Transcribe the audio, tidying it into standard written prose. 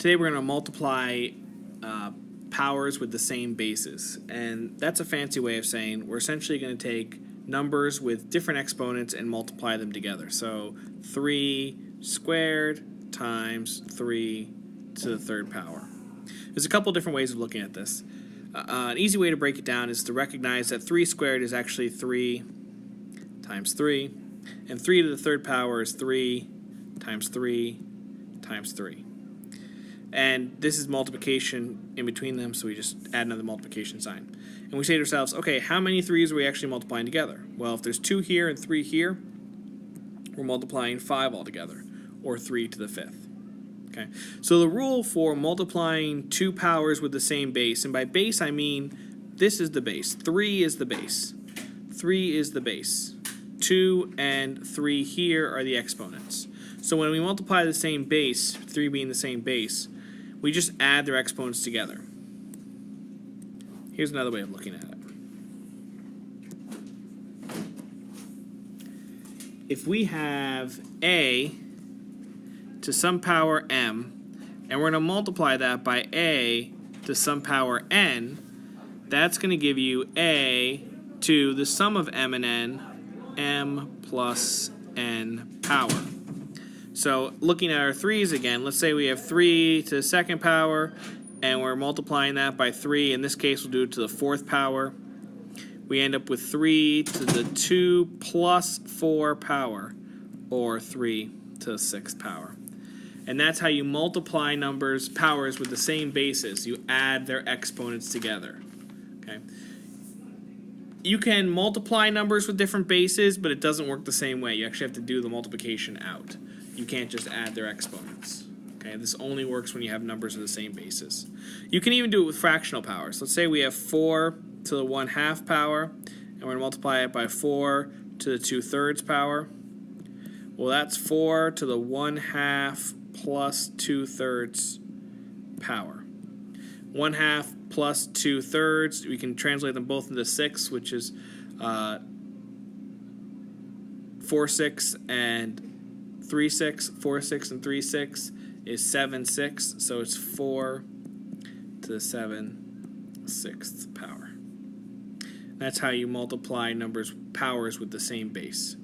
Today we're going to multiply powers with the same bases, and that's a fancy way of saying we're essentially going to take numbers with different exponents and multiply them together. So 3 squared times 3 to the third power. There's a couple different ways of looking at this. An easy way to break it down is to recognize that 3 squared is actually 3 times 3, and 3 to the third power is 3 times 3 times 3. And this is multiplication in between them, so we just add another multiplication sign. And we say to ourselves, okay, how many 3's are we actually multiplying together? Well, if there's 2 here and 3 here, we're multiplying 5 altogether, or 3 to the 5th. Okay, so the rule for multiplying two powers with the same base, and by base I mean this is the base, 3 is the base, 3 is the base, 2 and 3 here are the exponents. So when we multiply the same base, 3 being the same base, we just add their exponents together. Here's another way of looking at it. If we have a to some power m, and we're going to multiply that by a to some power n, that's going to give you a to the sum of m and n, m plus n power. So looking at our 3's again, let's say we have 3 to the second power, and we're multiplying that by 3. In this case, we'll do it to the fourth power. We end up with 3 to the 2 plus 4 power, or 3 to the sixth power. And that's how you multiply powers with the same bases. You add their exponents together. Okay. You can multiply numbers with different bases, but it doesn't work the same way. You actually have to do the multiplication out. You can't just add their exponents. Okay, this only works when you have numbers of the same bases. You can even do it with fractional powers. Let's say we have 4 to the 1/2 power, and we're going to multiply it by 4 to the 2/3 power. Well, that's 4 to the 1/2 plus 2/3 power. 1/2 plus 2/3, we can translate them both into 6, which is 4/6 and 3/6. 4/6 and 3/6 is 7/6, so it's 4 to the 7/6 power. That's how you multiply powers with the same base.